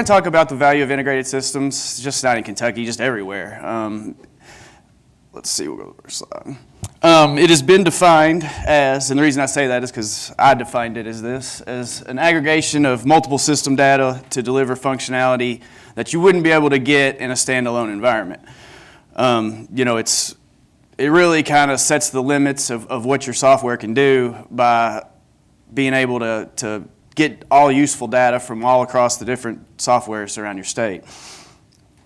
going to talk about the value of integrated systems, just not in Kentucky, just everywhere. Let's see, we'll go to the first slide. It has been defined as, and the reason I say that is because I defined it as this, as an aggregation of multiple system data to deliver functionality that you wouldn't be able to get in a standalone environment. You know, it really kind of sets the limits of what your software can do by being able to get all useful data from all across the different softwares around your state,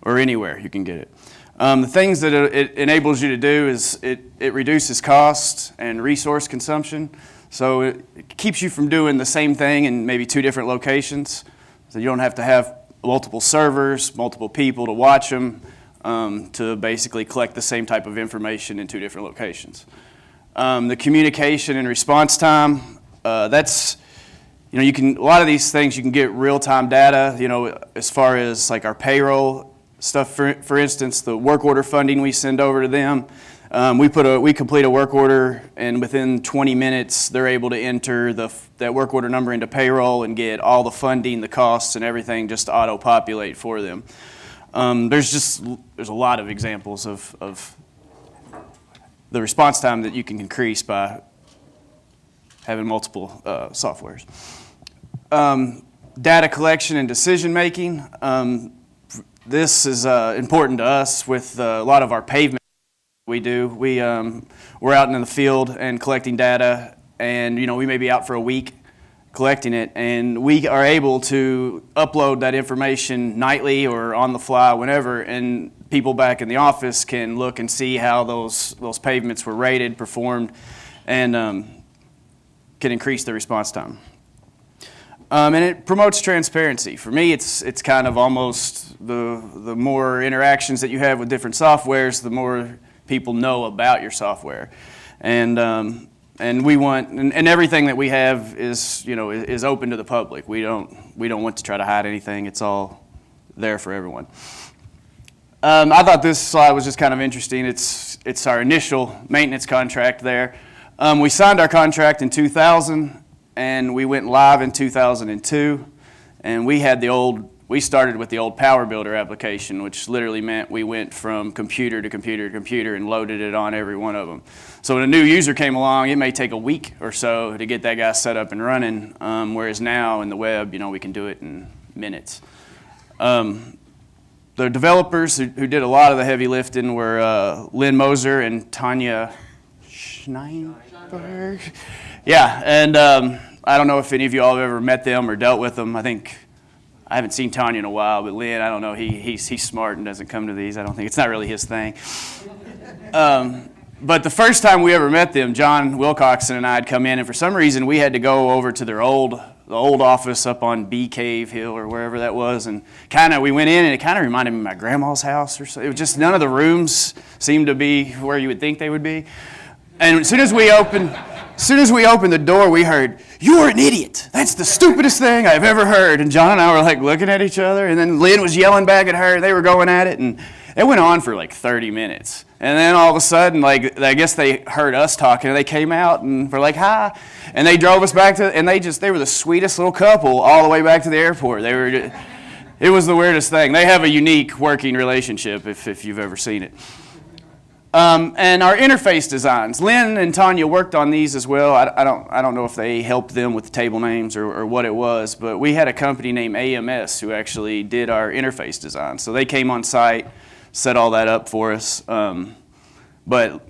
or anywhere you can get it. The things that it enables you to do is it reduces cost and resource consumption. So it keeps you from doing the same thing in maybe 2 different locations. So you don't have to have multiple servers, multiple people to watch them, to basically collect the same type of information in 2 different locations. The communication and response time, that's, you know, a lot of these things you can get real-time data, you know, as far as like our payroll stuff, for instance, the work order funding we send over to them. We complete a work order, and within 20 minutes, they're able to enter that work order number into payroll and get all the funding, the costs, and everything just auto-populate for them. There's a lot of examples of the response time that you can increase by having multiple softwares. Data collection and decision making. This is important to us with a lot of our pavement we do. We're out in the field and collecting data, and you know, we may be out for a week collecting it, and we are able to upload that information nightly or on the fly whenever, and people back in the office can look and see how those pavements were rated, performed, and can increase the response time. And it promotes transparency. For me, it's kind of almost the more interactions that you have with different softwares, the more people know about your software, and we want, and everything that we have is, you know, is open to the public. We don't want to try to hide anything. It's all there for everyone. I thought this slide was just kind of interesting. It's our initial maintenance contract there. We signed our contract in 2000. And we went live in 2002, and we started with the old Power Builder application, which literally meant we went from computer to computer to computer and loaded it on every one of them. So when a new user came along, it may take a week or so to get that guy set up and running, whereas now in the web, you know, we can do it in minutes. The developers who did a lot of the heavy lifting were Lynn Moser and Tanya Schneinberg. Yeah, and I don't know if any of you all have ever met them or dealt with them. I haven't seen Tanya in a while, but Lynn, I don't know, he's smart and doesn't come to these. I don't think, it's not really his thing. But the first time we ever met them, John Wilcoxon and I had come in, and for some reason we had to go over to the old office up on Bee Cave Hill or wherever that was, and we went in, and it kind of reminded me of my grandma's house or so. It was just, none of the rooms seemed to be where you would think they would be. And as soon as we opened the door, we heard, "You're an idiot. That's the stupidest thing I've ever heard." And John and I were like looking at each other, and then Lynn was yelling back at her. They were going at it, and it went on for like 30 minutes. And then all of a sudden, like, I guess they heard us talking, and they came out and were like, "Hi," and they drove us back and they were the sweetest little couple all the way back to the airport. It was the weirdest thing. They have a unique working relationship if you've ever seen it. And our interface designs. Lynn and Tanya worked on these as well. I don't know if they helped them with the table names or what it was, but we had a company named AMS who actually did our interface design. So they came on site, set all that up for us. But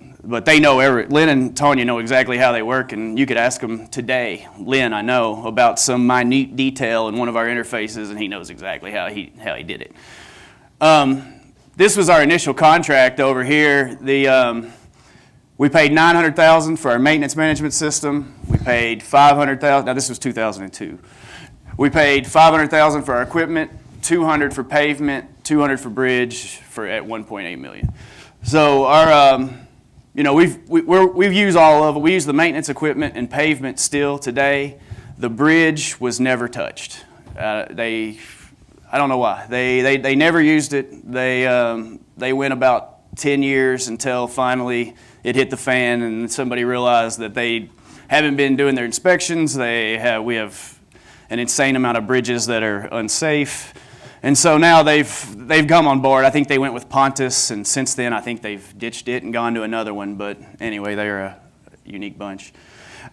they know Lynn and Tanya know exactly how they work, and you could ask them today, Lynn, I know, about some minute detail in one of our interfaces, and he knows exactly how he did it. This was our initial contract over here. We paid $900,000 for our maintenance management system. We paid $500,000. Now this was 2002. We paid $500,000 for our equipment, $200,000 for pavement, $200,000 for bridge, at $1.8 million. So our, you know, we've used all of it. We use the maintenance equipment and pavement still today. The bridge was never touched. I don't know why. They never used it. They went about 10 years until finally it hit the fan and somebody realized that they haven't been doing their inspections. We have an insane amount of bridges that are unsafe. And so now they've come on board. I think they went with Pontus, and since then I think they've ditched it and gone to another one. But anyway, they're a unique bunch.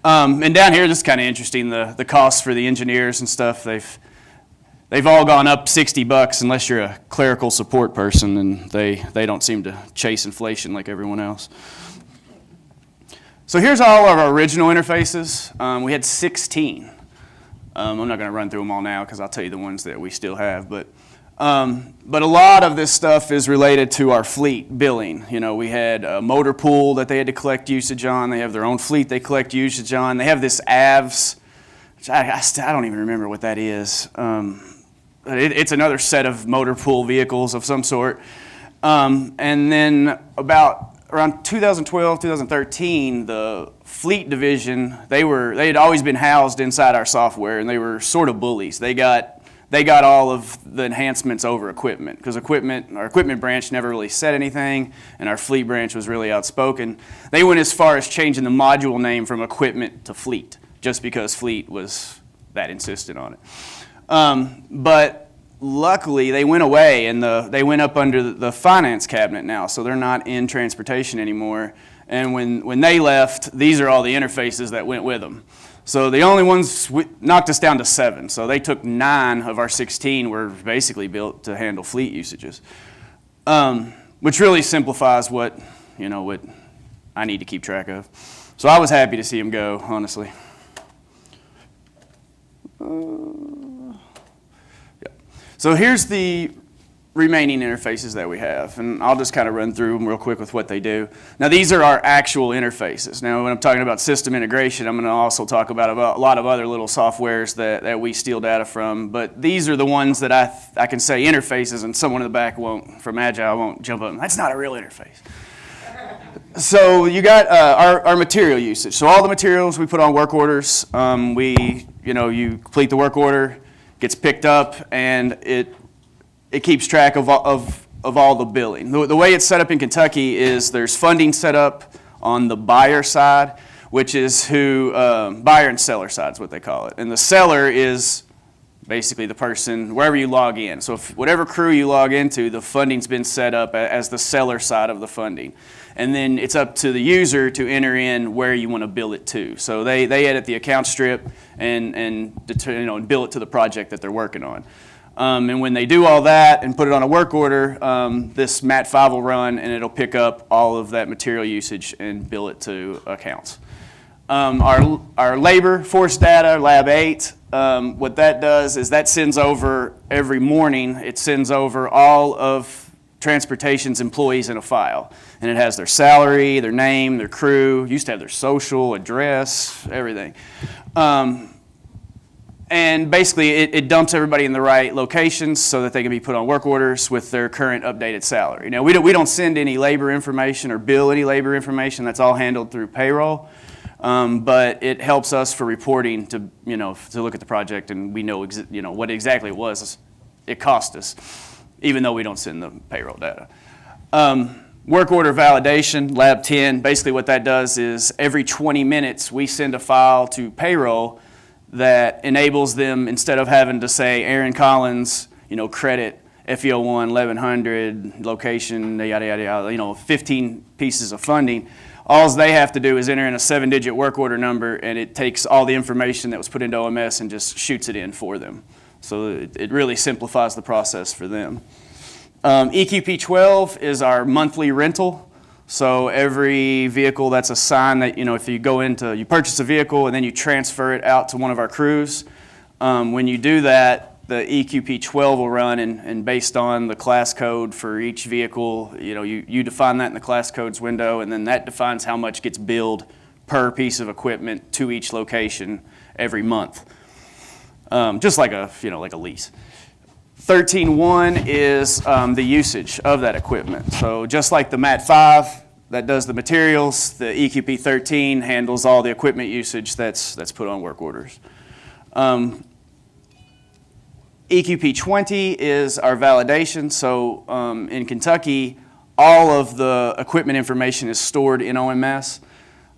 And down here, this is kind of interesting. The costs for the engineers and stuff, they've all gone up $60 unless you're a clerical support person, and they don't seem to chase inflation like everyone else. So here's all of our original interfaces. We had 16. I'm not going to run through them all now because I'll tell you the ones that we still have. But a lot of this stuff is related to our fleet billing. You know, we had a motor pool that they had to collect usage on. They have their own fleet they collect usage on. They have this AVS, which I don't even remember what that is. It's another set of motor pool vehicles of some sort. And then around 2012, 2013, the fleet division, they had always been housed inside our software, and they were sort of bullies. They got all of the enhancements over equipment, because our equipment branch never really said anything, and our fleet branch was really outspoken. They went as far as changing the module name from equipment to fleet, just because fleet was that insistent on it. But luckily, they went away, and they went up under the finance cabinet now, so they're not in transportation anymore. And when they left, these are all the interfaces that went with them. So the only ones knocked us down to 7. So they took 9 of our 16 were basically built to handle fleet usages, which really simplifies what I need to keep track of. So I was happy to see them go, honestly. So here's the remaining interfaces that we have, and I'll just kind of run through them real quick with what they do. Now these are our actual interfaces. Now when I'm talking about system integration, I'm going to also talk about a lot of other little softwares that we steal data from, but these are the ones that I can say interfaces, and someone in the back from Agile won't jump up. That's not a real interface. So you got our material usage. So all the materials we put on work orders, you complete the work order, gets picked up, and it keeps track of all the billing. The way it's set up in Kentucky is there's funding set up on the buyer side, which is buyer and seller side is what they call it. And the seller is basically the person, wherever you log in. So if whatever crew you log into, the funding's been set up as the seller side of the funding. And then it's up to the user to enter in where you want to bill it to. So they edit the account strip and bill it to the project that they're working on. And when they do all that and put it on a work order, this MAT5 will run, and it'll pick up all of that material usage and bill it to accounts. Our labor force data, Lab 8, what that does is that sends over every morning, it sends over all of transportation's employees in a file. And it has their salary, their name, their crew, used to have their social, address, everything. And basically, it dumps everybody in the right locations so that they can be put on work orders with their current updated salary. Now, we don't send any labor information or bill any labor information. That's all handled through payroll. But it helps us for reporting to look at the project, and we know what exactly it cost us, even though we don't send the payroll data. Work order validation, Lab 10, basically what that does is every 20 minutes we send a file to payroll that enables them, instead of having to say Aaron Collins, credit FEO1 1100 location, yada yada yada, 15 pieces of funding. All they have to do is enter in a 7-digit work order number, and it takes all the information that was put into OMS and just shoots it in for them. So it really simplifies the process for them. EQP12 is our monthly rental. So every vehicle that's assigned, that if you purchase a vehicle and then you transfer it out to one of our crews, when you do that, the EQP12 will run, and based on the class code for each vehicle, you define that in the class codes window, and then that defines how much gets billed per piece of equipment to each location every month, just like a lease. 13.1 is the usage of that equipment. So just like the MAT5 that does the materials, the EQP 13 handles all the equipment usage that's put on work orders. EQP 20 is our validation. So in Kentucky, all of the equipment information is stored in OMS,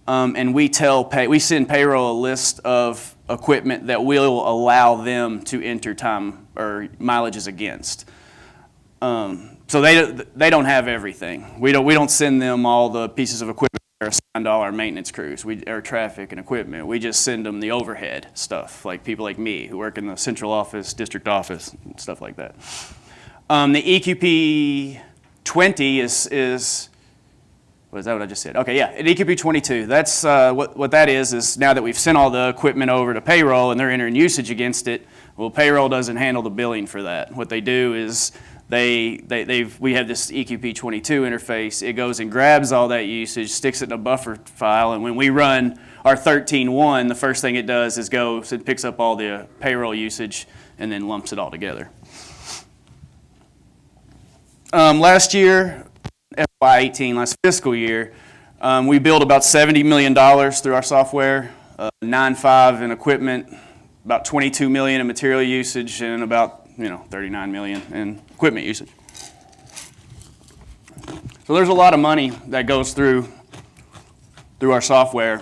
and we send payroll a list of equipment that will allow them to enter time or mileages against. So they don't have everything. We don't send them all the pieces of equipment that are assigned to all our maintenance crews, our traffic and equipment. We just send them the overhead stuff, like people like me who work in the central office, district office, stuff like that. The EQP 20 is what is that what I just said? Okay, yeah, an EQP 22. That's what that is now that we've sent all the equipment over to payroll and they're entering usage against it. Well, payroll doesn't handle the billing for that. What they do is we have this EQP 22 interface. It goes and grabs all that usage, sticks it in a buffer file, and when we run our 13.1, the first thing it does is goes and picks up all the payroll usage and then lumps it all together. Last year, FY18, last fiscal year, we billed about $70 million through our software, 9.5 in equipment, about $22 million in material usage, and about $39 million in equipment usage. So there's a lot of money that goes through our software,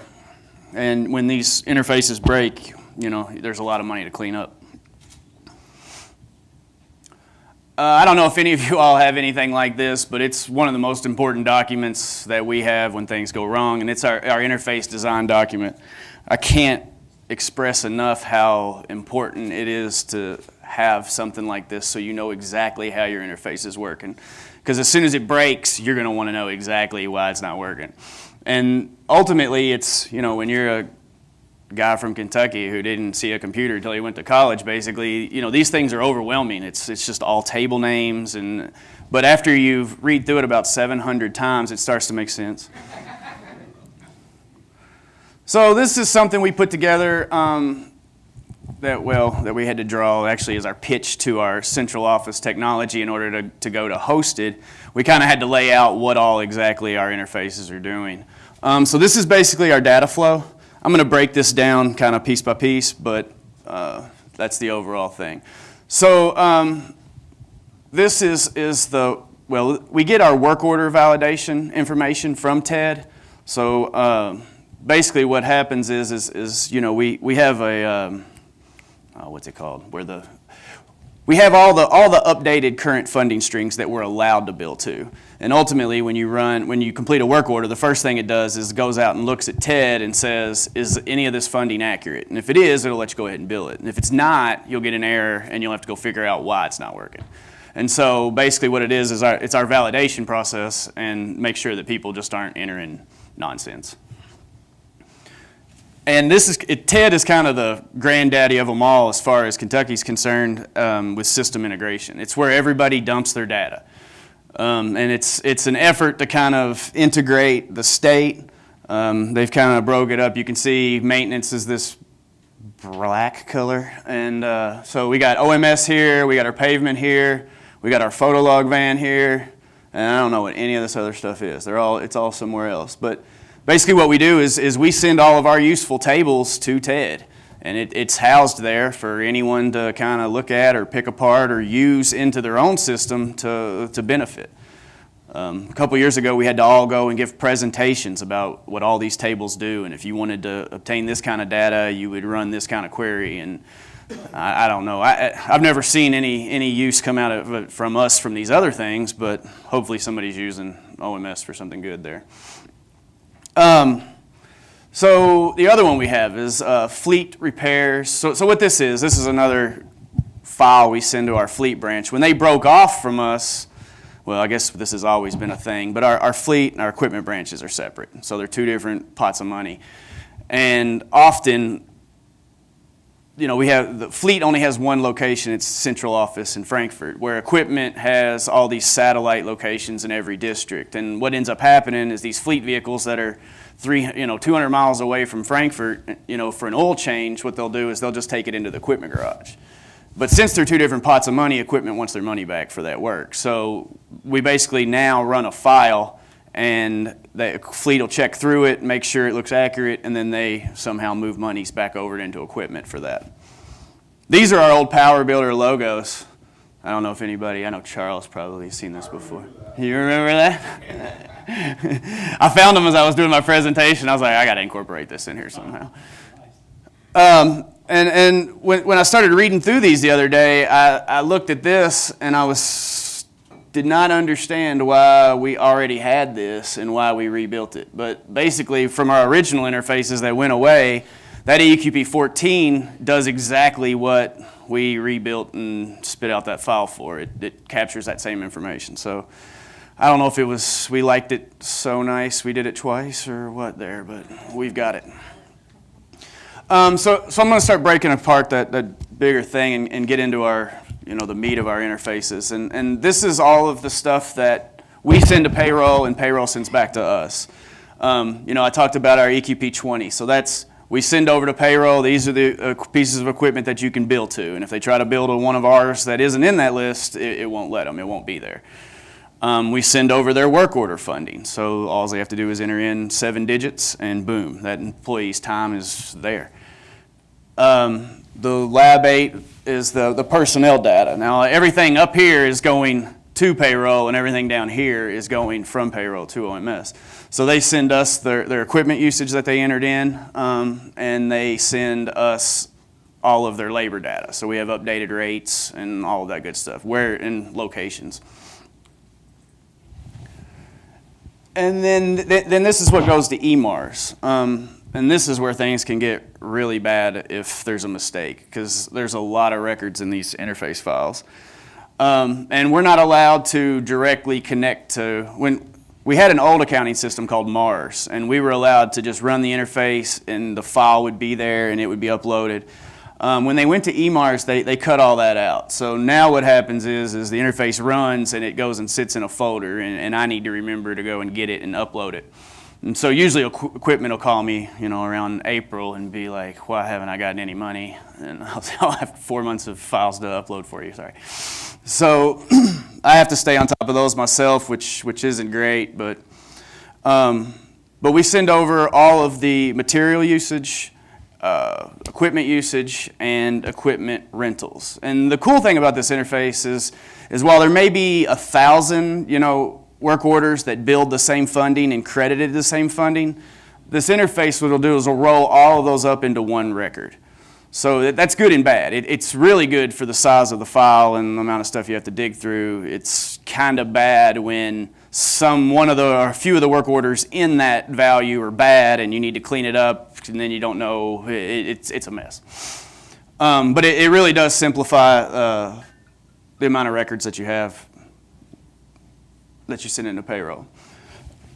and when these interfaces break, there's a lot of money to clean up. I don't know if any of you all have anything like this, but it's one of the most important documents that we have when things go wrong, and it's our interface design document. I can't express enough how important it is to have something like this so you know exactly how your interface is working. Because as soon as it breaks, you're going to want to know exactly why it's not working. And ultimately, it's, when you're a guy from Kentucky who didn't see a computer until he went to college, basically, these things are overwhelming. It's just all table names, but after you read through it about 700 times, it starts to make sense. So this is something we put together that we had to draw actually as our pitch to our central office technology in order to go to hosted. We kind of had to lay out what all exactly our interfaces are doing. So this is basically our data flow. I'm going to break this down kind of piece by piece, but that's the overall thing. So this is we get our work order validation information from TED. So basically what happens is we have a, what's it called, we have all the updated current funding strings that we're allowed to bill to. And ultimately, when you complete a work order, the first thing it does is it goes out and looks at TED and says, is any of this funding accurate? And if it is, it'll let you go ahead and bill it. And if it's not, you'll get an error and you'll have to go figure out why it's not working. And so basically what it is it's our validation process and make sure that people just aren't entering nonsense. And TED is kind of the granddaddy of them all as far as Kentucky's concerned with system integration. It's where everybody dumps their data. And it's an effort to kind of integrate the state. They've kind of broke it up. You can see maintenance is this black color. And so we got OMS here, we got our pavement here, we got our photolog van here, and I don't know what any of this other stuff is. It's all somewhere else. But basically what we do is we send all of our useful tables to TED, and it's housed there for anyone to kind of look at or pick apart or use into their own system to benefit. A couple years ago, we had to all go and give presentations about what all these tables do, and if you wanted to obtain this kind of data, you would run this kind of query, and I don't know. I've never seen any use come out of it from us from these other things, but hopefully somebody's using OMS for something good there. So the other one we have is fleet repairs. So what this is another file we send to our fleet branch. When they broke off from us, well, I guess this has always been a thing, but our fleet and our equipment branches are separate. So they're two different pots of money. And often, the fleet only has one location, it's central office in Frankfurt, where equipment has all these satellite locations in every district. And what ends up happening is these fleet vehicles that are 200 miles away from Frankfurt, for an oil change, what they'll do is they'll just take it into the equipment garage. But since they're two different pots of money, equipment wants their money back for that work. So we basically now run a file, and the fleet will check through it, make sure it looks accurate, and then they somehow move monies back over into equipment for that. These are our old Power Builder logos. I don't know if I know Charles probably has seen this before. You remember that? I found them as I was doing my presentation. I was like, I got to incorporate this in here somehow. And when I started reading through these the other day, I looked at this and did not understand why we already had this and why we rebuilt it. But basically, from our original interfaces that went away, that EQP 14 does exactly what we rebuilt and spit out that file for. It captures that same information. So I don't know if it was we liked it so nice we did it twice or what there, but we've got it. So I'm going to start breaking apart that bigger thing and get into our, the meat of our interfaces. And this is all of the stuff that we send to payroll and payroll sends back to us. I talked about our EQP 20. So we send over to payroll. These are the pieces of equipment that you can bill to. And if they try to bill to one of ours that isn't in that list, it won't let them. It won't be there. We send over their work order funding. So all they have to do is enter in 7 digits and boom, that employee's time is there. The Lab 8 is the personnel data. Now everything up here is going to payroll and everything down here is going from payroll to OMS. So they send us their equipment usage that they entered in, and they send us all of their labor data. So we have updated rates and all of that good stuff, where in locations. And then this is what goes to EMARS. And this is where things can get really bad if there's a mistake, because there's a lot of records in these interface files. And we're not allowed to directly connect to, when we had an old accounting system called MARS, and we were allowed to just run the interface and the file would be there and it would be uploaded. When they went to EMARS, they cut all that out. So now what happens is the interface runs and it goes and sits in a folder, and I need to remember to go and get it and upload it. And so usually equipment will call me, around April and be like, why haven't I gotten any money? And I'll say, I'll have 4 months of files to upload for you, sorry. So I have to stay on top of those myself, which isn't great, but we send over all of the material usage, equipment usage, and equipment rentals. And the cool thing about this interface is while there may be 1,000, work orders that build the same funding and credited the same funding, this interface, what it'll do is it'll roll all of those up into one record. So that's good and bad. It's really good for the size of the file and the amount of stuff you have to dig through. It's kind of bad when a few of the work orders in that value are bad and you need to clean it up and then you don't know, it's a mess. But it really does simplify the amount of records that you have that you send into payroll.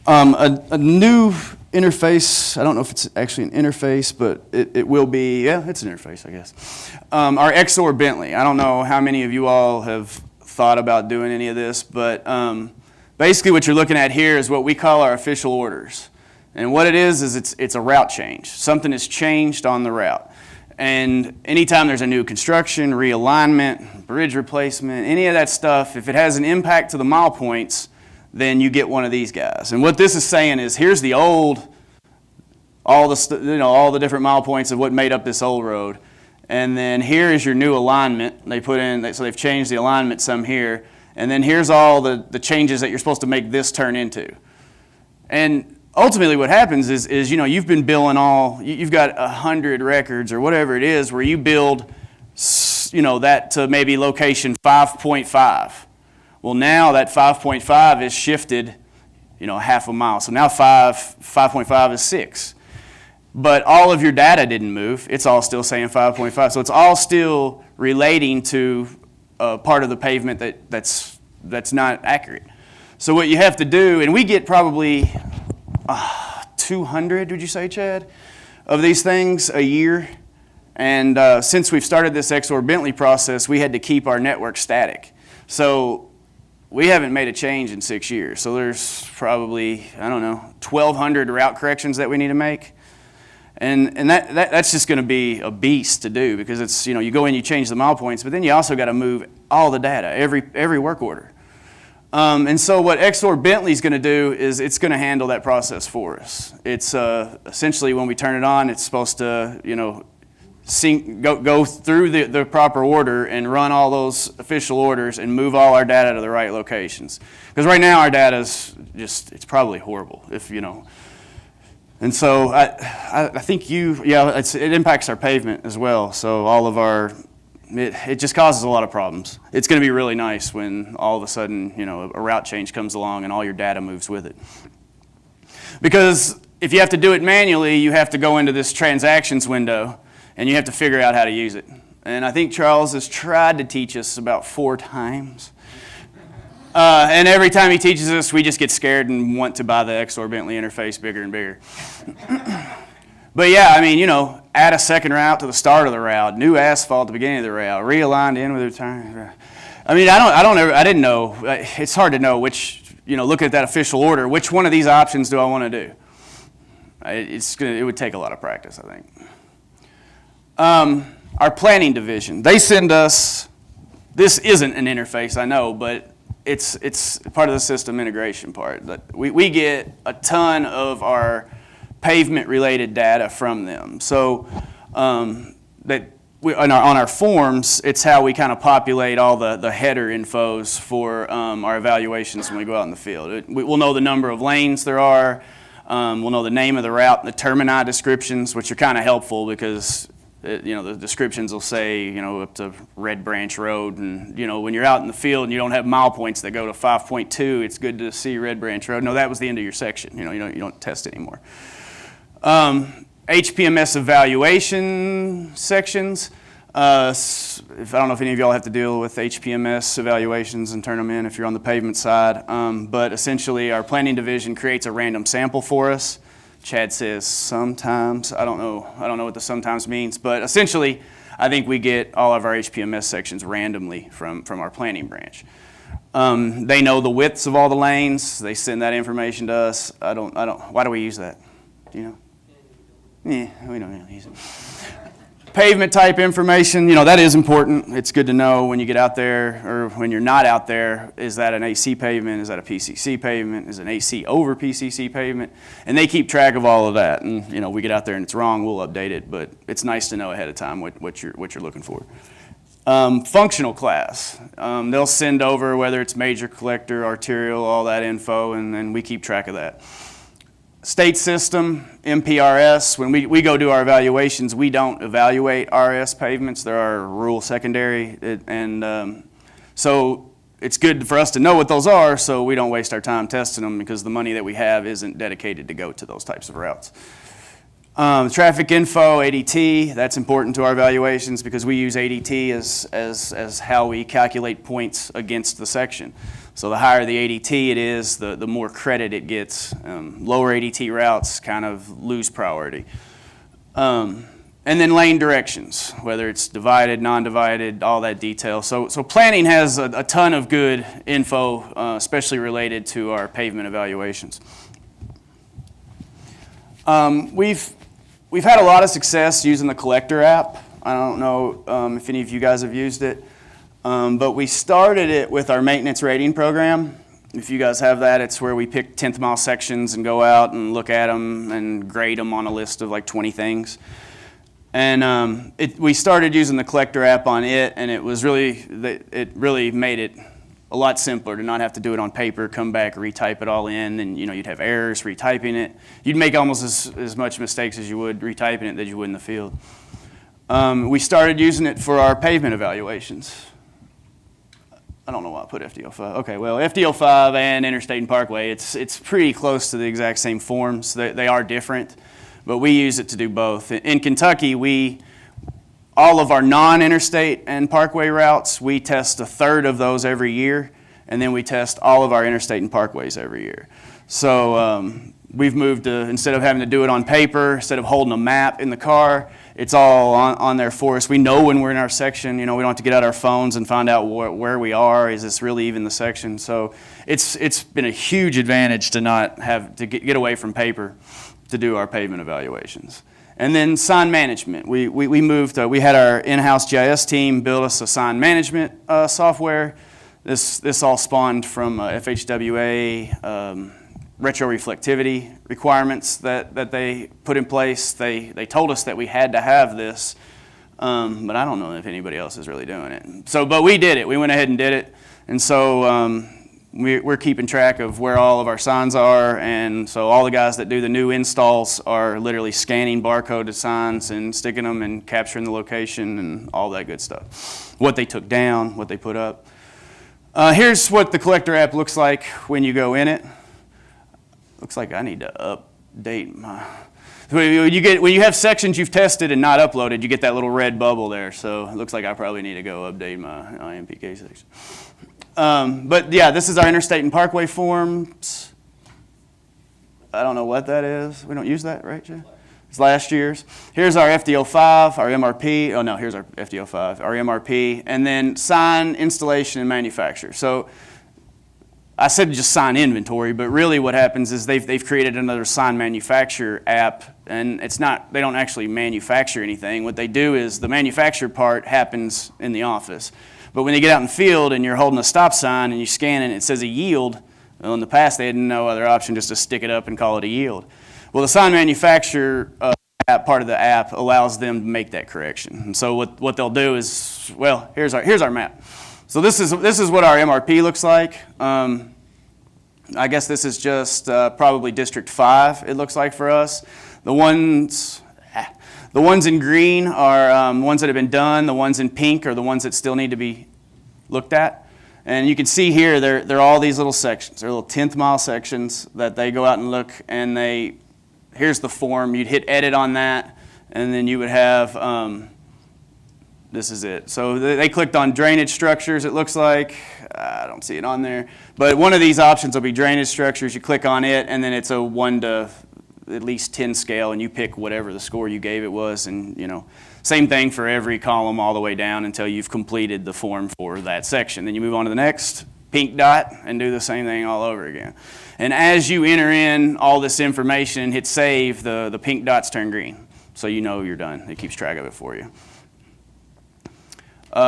A new interface, I don't know if it's actually an interface, but it will be, yeah, it's an interface, I guess. Our XOR Bentley. I don't know how many of you all have thought about doing any of this, but basically what you're looking at here is what we call our official orders. And what it is it's a route change. Something is changed on the route. And anytime there's a new construction, realignment, bridge replacement, any of that stuff, if it has an impact to the mile points, then you get one of these guys. And what this is saying is, here's the old, all the different mile points of what made up this old road. And then here is your new alignment. So they've changed the alignment some here. And then here's all the changes that you're supposed to make this turn into. And ultimately what happens is you've been billing you've got 100 records or whatever it is where you build, that to maybe location 5.5. Well, now that 5.5 is shifted, half a mile. So now 5.5 is 6. But all of your data didn't move. It's all still saying 5.5. So it's all still relating to a part of the pavement that's not accurate. So what you have to do, and we get probably 200, would you say, Chad, of these things a year. And since we've started this XOR Bentley process, we had to keep our network static. So we haven't made a change in 6 years. So there's probably, 1,200 route corrections that we need to make. And that's just going to be a beast to do, because it's, you go in, you change the mile points, but then you also got to move all the data, every work order. And so what XOR Bentley is going to do is it's going to handle that process for us. It's essentially when we turn it on, it's supposed to, go through the proper order and run all those official orders and move all our data to the right locations. Because right now our data is it's probably horrible. If And so I think it impacts our pavement as well. So all of it just causes a lot of problems. It's going to be really nice when all of a sudden, a route change comes along and all your data moves with it. Because if you have to do it manually, you have to go into this transactions window and you have to figure out how to use it. And I think Charles has tried to teach us about 4 times. And every time he teaches us, we just get scared and want to buy the exorbitantly interface bigger and bigger. But yeah, I mean, add a second route to the start of the route, new asphalt at the beginning of the route, realigned in with the turn. I mean, I didn't know. It's hard to know which, look at that official order, which one of these options do I want to do? It would take a lot of practice, I think. Our planning division, they send us, this isn't an interface, I know, but it's part of the system integration part. We get a ton of our pavement-related data from them. So on our forms, it's how we kind of populate all the header infos for our evaluations when we go out in the field. We'll know the number of lanes there are. We'll know the name of the route, the termini descriptions, which are kind of helpful because the descriptions will say, up to Red Branch Road, and when you're out in the field and you don't have mile points that go to 5.2, it's good to see Red Branch Road. No, that was the end of your section. You don't test anymore. HPMS evaluation sections. I don't know if any of y'all have to deal with HPMS evaluations and turn them in if you're on the pavement side. But essentially, our planning division creates a random sample for us. Chad says sometimes. I don't know what the sometimes means, but essentially, I think we get all of our HPMS sections randomly from our planning branch. They know the widths of all the lanes. They send that information to us. Why do we use that? Do you know? Yeah, we don't really use it. Pavement type information, that is important. It's good to know when you get out there or when you're not out there, is that an AC pavement? Is that a PCC pavement? Is it an AC over PCC pavement? And they keep track of all of that. And, we get out there and it's wrong, we'll update it. But it's nice to know ahead of time what you're looking for. Functional class. They'll send over whether it's major collector, arterial, all that info, and then we keep track of that. State system, MPRS, when we go do our evaluations, we don't evaluate RS pavements. They're our rural secondary, so it's good for us to know what those are so we don't waste our time testing them because the money that we have isn't dedicated to go to those types of routes. Traffic info, ADT, that's important to our evaluations because we use ADT as how we calculate points against the section. So the higher the ADT it is, the more credit it gets. Lower ADT routes kind of lose priority. And then lane directions, whether it's divided, non-divided, all that detail. So planning has a ton of good info, especially related to our pavement evaluations. We've had a lot of success using the collector app. I don't know if any of you guys have used it. But we started it with our maintenance rating program. If you guys have that, it's where we pick 10th mile sections and go out and look at them and grade them on a list of like 20 things. And we started using the collector app on it, and it really made it a lot simpler to not have to do it on paper, come back, retype it all in, and you'd have errors retyping it. You'd make almost as much mistakes as you would retyping it that you would in the field. We started using it for our pavement evaluations. I don't know why I put FDO5. Okay, well, FDO5 and Interstate and Parkway, it's pretty close to the exact same forms. They are different, but we use it to do both. In Kentucky, all of our non-interstate and parkway routes, we test a third of those every year, and then we test all of our interstate and parkways every year. So we've moved to, instead of having to do it on paper, instead of holding a map in the car, it's all on there for us. We know when we're in our section. We don't have to get out our phones and find out where we are. Is this really even the section? So it's been a huge advantage to not have to get away from paper to do our pavement evaluations. And then sign management. We moved. We had our in-house GIS team build us a sign management software. This all spawned from FHWA. Retroreflectivity requirements that they put in place. They told us that we had to have this, but I don't know if anybody else is really doing it. But we did it. We went ahead and did it. And so we're keeping track of where all of our signs are, and so all the guys that do the new installs are literally scanning barcoded signs and sticking them and capturing the location and all that good stuff. What they took down, what they put up. Here's what the collector app looks like when you go in it. Looks like I need to update my... When you have sections you've tested and not uploaded, you get that little red bubble there. So it looks like I probably need to go update my IMPK section. But yeah, this is our interstate and parkway forms. I don't know what that is. We don't use that, right, Jay? It's last year's. Here's our FD05, our MRP. Oh no, here's our FD05, our MRP, and then sign, installation, and manufacture. So I said just sign inventory, but really what happens is they've created another sign manufacture app, and it's not, they don't actually manufacture anything. What they do is the manufacture part happens in the office. But when you get out in the field and you're holding a stop sign and you scan it and it says a yield, well, in the past they had no other option just to stick it up and call it a yield. Well, the sign manufacturer app, part of the app allows them to make that correction. And so what they'll do is, well, here's our map. So this is what our MRP looks like. I guess this is just probably District 5, it looks like for us. The ones in green are ones that have been done. The ones in pink are the ones that still need to be looked at. And you can see here, they're all these little sections. They're little 10th mile sections that they go out and look, and here's the form. You'd hit edit on that, and then you would have, this is it. So they clicked on drainage structures, it looks like. I don't see it on there. But one of these options will be drainage structures. You click on it, and then it's a 1 to at least 10 scale, and you pick whatever the score you gave it was, and same thing for every column all the way down until you've completed the form for that section. Then you move on to the next pink dot and do the same thing all over again. And as you enter in all this information and hit save, the pink dots turn green, so you know you're done. It keeps track of it for you.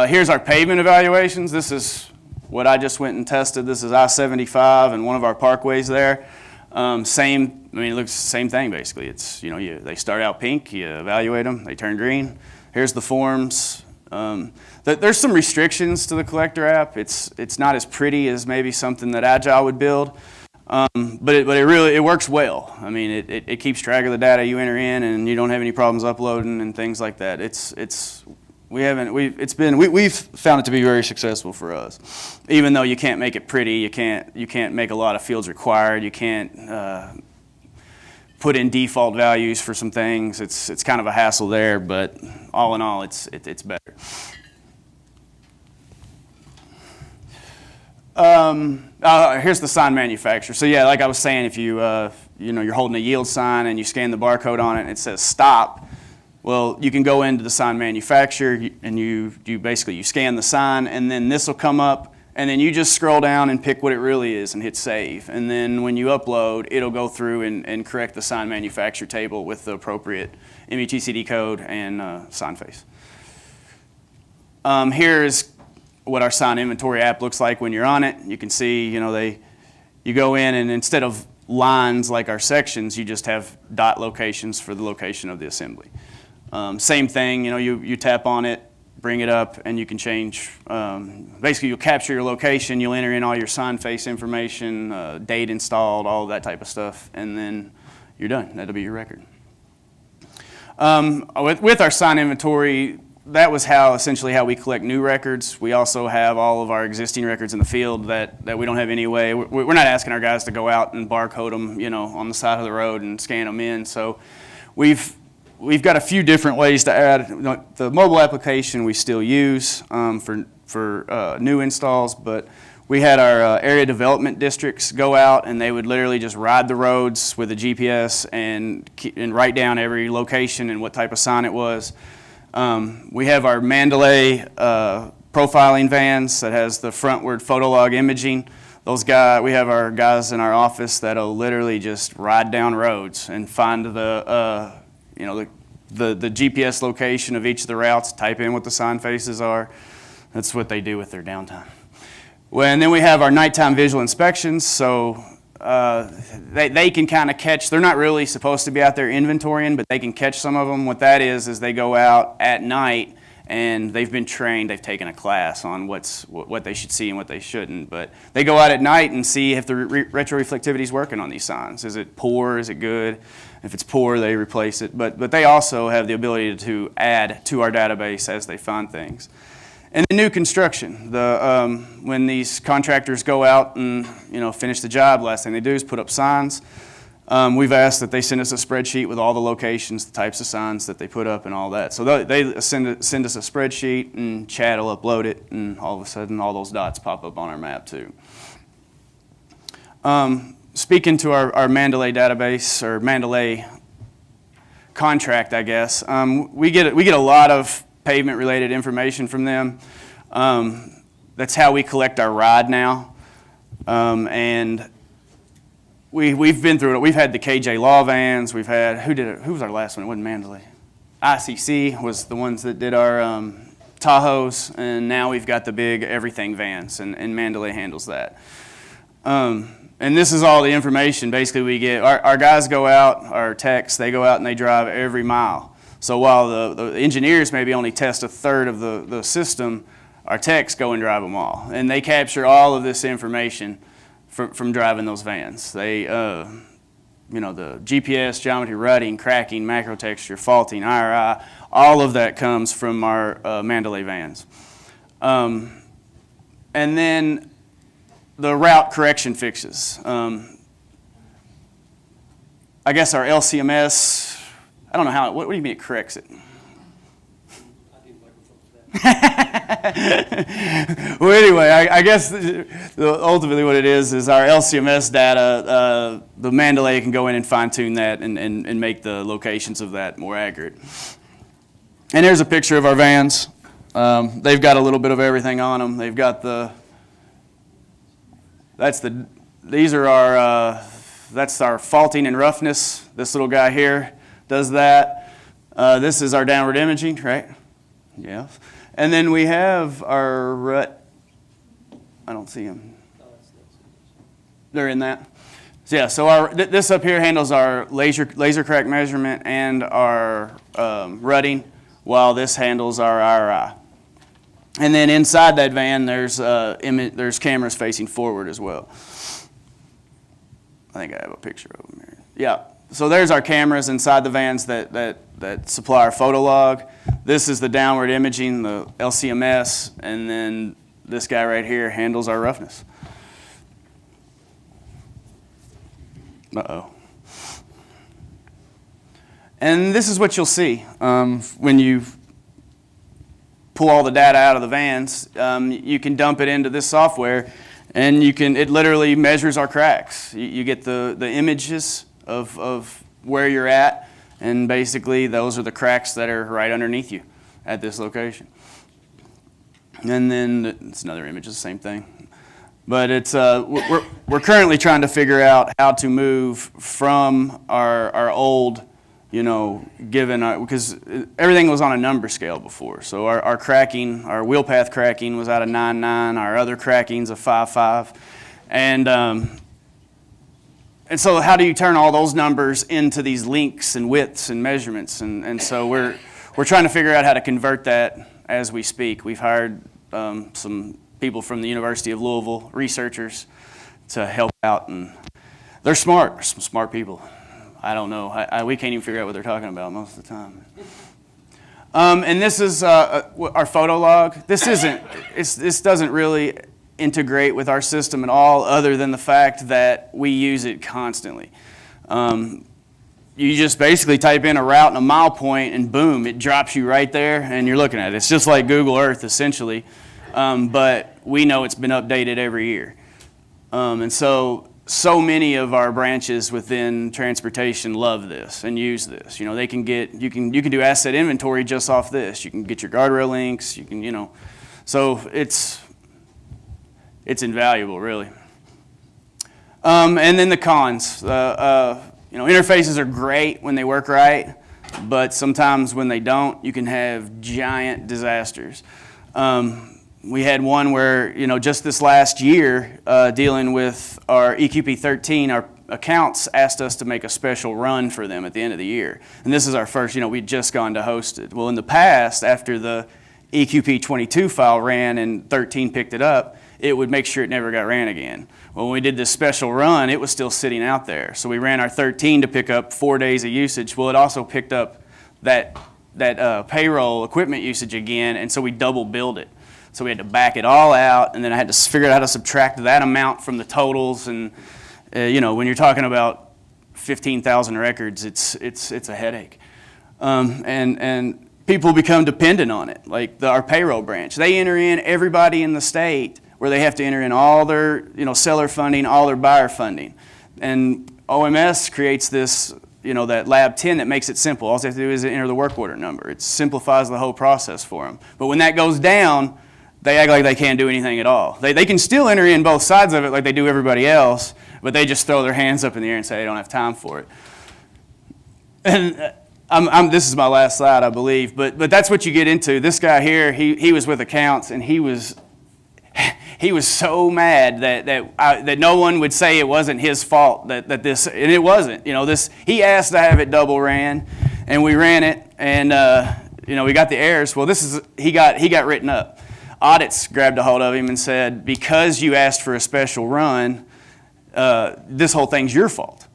Here's our pavement evaluations. This is what I just went and tested. This is I-75 and one of our parkways there. It looks the same thing basically. It's, they start out pink, you evaluate them, they turn green. Here's the forms. There's some restrictions to the collector app. It's not as pretty as maybe something that Agile would build, but it works well. I mean, it keeps track of the data you enter in, and you don't have any problems uploading and things like that. We've found it to be very successful for us. Even though you can't make it pretty, you can't make a lot of fields required, you can't put in default values for some things. It's kind of a hassle there, but all in all, it's better. Here's the sign manufacturer. So yeah, like I was saying, if you're holding a yield sign and you scan the barcode on it and it says stop, well, you can go into the sign manufacturer and you scan the sign, and then this will come up, and then you just scroll down and pick what it really is and hit save. And then when you upload, it'll go through and correct the sign manufacturer table with the appropriate MUTCD code and sign face. Here's what our sign inventory app looks like when you're on it. You can see, you go in, and instead of lines like our sections, you just have dot locations for the location of the assembly. Same thing, you tap on it, bring it up, and you can change. Basically, you'll capture your location, you'll enter in all your sign face information, date installed, all that type of stuff, and then you're done. That'll be your record. With our sign inventory, that was essentially how we collect new records. We also have all of our existing records in the field that we don't have anyway. We're not asking our guys to go out and barcode them, on the side of the road and scan them in. So we've got a few different ways to add. The mobile application we still use for new installs, but we had our area development districts go out, and they would literally just ride the roads with a GPS and write down every location and what type of sign it was. We have our Mandalay profiling vans that has the frontward photolog imaging. We have our guys in our office that'll literally just ride down roads and find the GPS location of each of the routes, type in what the sign faces are. That's what they do with their downtime. Well, and then we have our nighttime visual inspections. So they can kind of catch, they're not really supposed to be out there inventorying, but they can catch some of them. What that is they go out at night and they've been trained, they've taken a class on what they should see and what they shouldn't. But they go out at night and see if the retroreflectivity is working on these signs. Is it poor? Is it good? If it's poor, they replace it. But they also have the ability to add to our database as they find things. And the new construction, when these contractors go out and finish the job, last thing they do is put up signs. We've asked that they send us a spreadsheet with all the locations, the types of signs that they put up and all that. So they send us a spreadsheet, and Chad will upload it, and all of a sudden all those dots pop up on our map too. Speaking to our Mandalay database, or Mandalay contract, I guess, we get a lot of pavement-related information from them. That's how we collect our ride now. And we've been through it. We've had the KJ Law vans. We've had, who was our last one? It wasn't Mandalay. ICC was the ones that did our Tahoes, and now we've got the big everything vans, and Mandalay handles that. And this is all the information basically we get. Our guys go out, our techs, they go out and they drive every mile. So while the engineers maybe only test a third of the system, our techs go and drive them all. And they capture all of this information from driving those vans. They, the GPS, geometry, rutting, cracking, macro texture, faulting, IRI, all of that comes from our Mandalay vans. And then the route correction fixes. I guess our LCMS, I don't know how, what do you mean it corrects it? Well, anyway, I guess ultimately what it is our LCMS data, the Mandalay can go in and fine-tune that and make the locations of that more accurate. And here's a picture of our vans. They've got a little bit of everything on them. They've got that's our faulting and roughness. This little guy here does that. This is our downward imaging, right? Yeah. And then we have our rut. I don't see them. They're in that. So yeah, so this up here handles our laser crack measurement and our rutting, while this handles our IRI. And then inside that van, there's cameras facing forward as well. I think I have a picture of them here. Yeah. So there's our cameras inside the vans that supply our photo log. This is the downward imaging, the LCMS, and then this guy right here handles our roughness. Uh-oh. And this is what you'll see when you pull all the data out of the vans. You can dump it into this software, and it literally measures our cracks. You get the images of where you're at, and basically those are the cracks that are right underneath you at this location. And then it's another image, the same thing. But it's we're currently trying to figure out how to move from our old, because everything was on a number scale before. So our cracking, our wheel path cracking was out of 9.9, our other cracking's a 5.5, and so how do you turn all those numbers into these links and widths and measurements? And so we're trying to figure out how to convert that as we speak. We've hired some people from the University of Louisville, researchers, to help out, and they're smart. They're some smart people. I don't know. We can't even figure out what they're talking about most of the time. And this is our photo log. This doesn't really integrate with our system at all, other than the fact that we use it constantly. You just basically type in a route and a mile point, and boom, it drops you right there, and you're looking at it. It's just like Google Earth, essentially, but we know it's been updated every year. And so many of our branches within transportation love this and use this. You can do asset inventory just off this. You can get your guardrail links. You can, so it's invaluable, really. And then the cons. Interfaces are great when they work right, but sometimes when they don't, you can have giant disasters. We had one where, just this last year, dealing with our EQP 13, our accounts asked us to make a special run for them at the end of the year. And this is our first, we'd just gone to hosted. Well, in the past, after the EQP22 file ran and 13 picked it up, it would make sure it never got ran again. Well, when we did this special run, it was still sitting out there. So we ran our 13 to pick up 4 days of usage. Well, it also picked up that payroll equipment usage again, and so we double billed it. So we had to back it all out, and then I had to figure out how to subtract that amount from the totals. And you know, when you're talking about 15,000 records, it's a headache. And people become dependent on it, like our payroll branch. They enter in everybody in the state where they have to enter in all their seller funding, all their buyer funding. And OMS creates this, that Lab 10 that makes it simple. All they have to do is enter the work order number. It simplifies the whole process for them. But when that goes down, they act like they can't do anything at all. They can still enter in both sides of it like they do everybody else, but they just throw their hands up in the air and say they don't have time for it. And this is my last slide, I believe, but that's what you get into. This guy here, he was with accounts, and he was so mad that no one would say it wasn't his fault that this, and it wasn't. He asked to have it double ran, and we ran it, and we got the errors. Well, he got written up. Audits grabbed a hold of him and said, because you asked for a special run, this whole thing's your fault.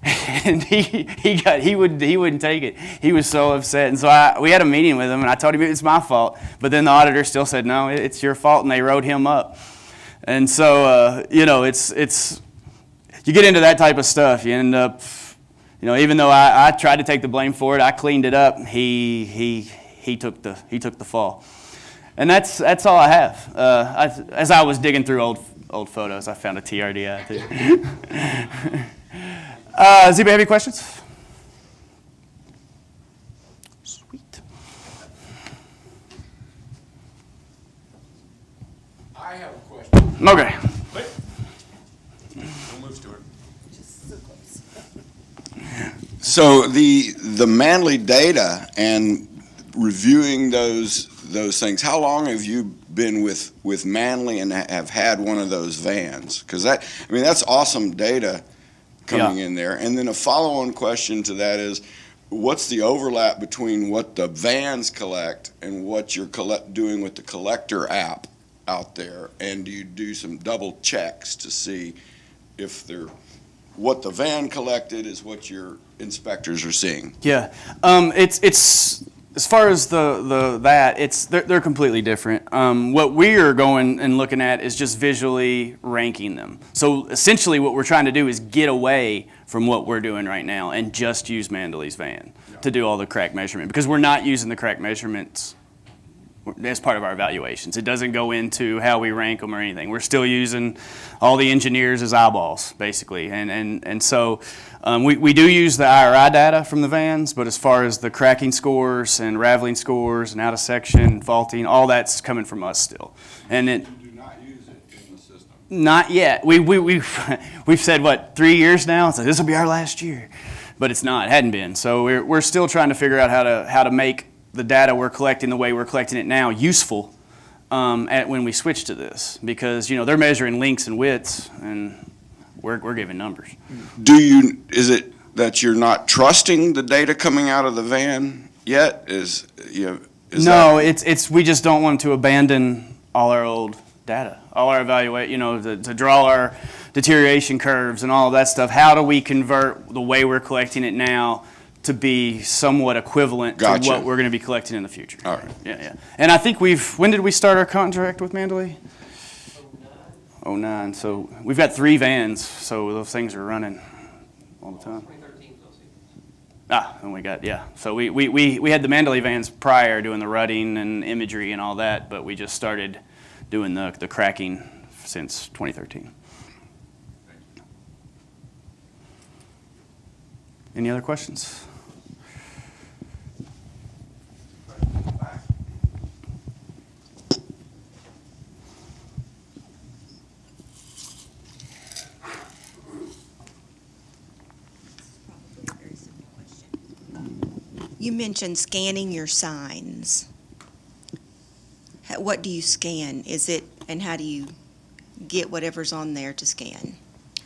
And he wouldn't take it. He was so upset, and so we had a meeting with him, and I told him it's my fault. But then the auditor still said, no, it's your fault, and they wrote him up. And so it's you get into that type of stuff, you end up, even though I tried to take the blame for it, I cleaned it up. He took the fall, and that's all I have. As I was digging through old photos, I found a TRDI too. Does anybody have any questions? Sweet. I have a question. Okay. Wait. We'll move to it. Just so close. So the Manly data and reviewing those things, how long have you been with Manly and have had one of those vans? Because that's awesome data coming in there. And then a follow-on question to that is, what's the overlap between what the vans collect and what you're doing with the collector app out there? And do you do some double checks to see if what the van collected is what your inspectors are seeing? Yeah, it's as far as they're completely different. What we are going and looking at is just visually ranking them. So essentially what we're trying to do is get away from what we're doing right now and just use Mandalay's van to do all the crack measurement, because we're not using the crack measurements as part of our evaluations. It doesn't go into how we rank them or anything. We're still using all the engineers as eyeballs, basically. And so we do use the IRI data from the vans, but as far as the cracking scores and raveling scores and out of section, faulting, all that's coming from us still. And You do not use it in the system? Not yet. We've said, 3 years now? So this will be our last year. But it's not. It hadn't been. So we're still trying to figure out how to make the data we're collecting the way we're collecting it now useful when we switch to this, because they're measuring lengths and widths and we're giving numbers. Is it that you're not trusting the data coming out of the van yet? No, it's we just don't want to abandon all our old data, all our to draw our deterioration curves and all of that stuff. How do we convert the way we're collecting it now to be somewhat equivalent to what we're going to be collecting in the future? All right. Yeah. And I think when did we start our contract with Mandalay? 2009. So we've got 3 vans, so those things are running all the time. 2013. And we got, So we had the Mandalay vans prior, doing the rutting and imagery and all that, but we just started doing the cracking since 2013. Any other questions? You mentioned scanning your signs. What do you scan? And how do you get whatever's on there to scan?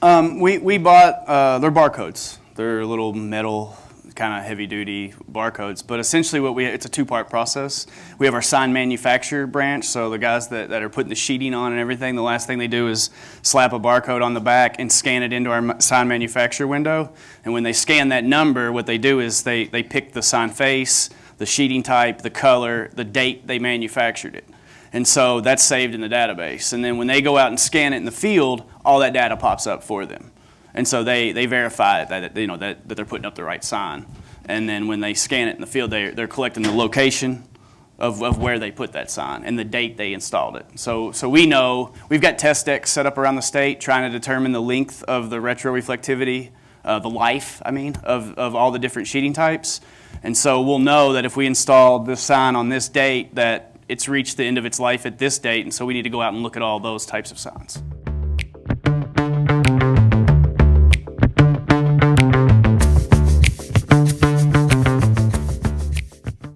We bought, they're barcodes. They're little metal kind of heavy-duty barcodes. But essentially it's a two-part process. We have our sign manufacturer branch, so the guys that are putting the sheeting on and everything, the last thing they do is slap a barcode on the back and scan it into our sign manufacturer window. And when they scan that number, what they do is they pick the sign face, the sheeting type, the color, the date they manufactured it. And so that's saved in the database. And then when they go out and scan it in the field, all that data pops up for them. And so they verify that they're putting up the right sign. And then when they scan it in the field, they're collecting the location of where they put that sign and the date they installed it. So we know we've got test decks set up around the state trying to determine the length of the retroreflectivity, the life, of all the different sheeting types. And so we'll know that if we installed this sign on this date, that it's reached the end of its life at this date, and so we need to go out and look at all those types of signs.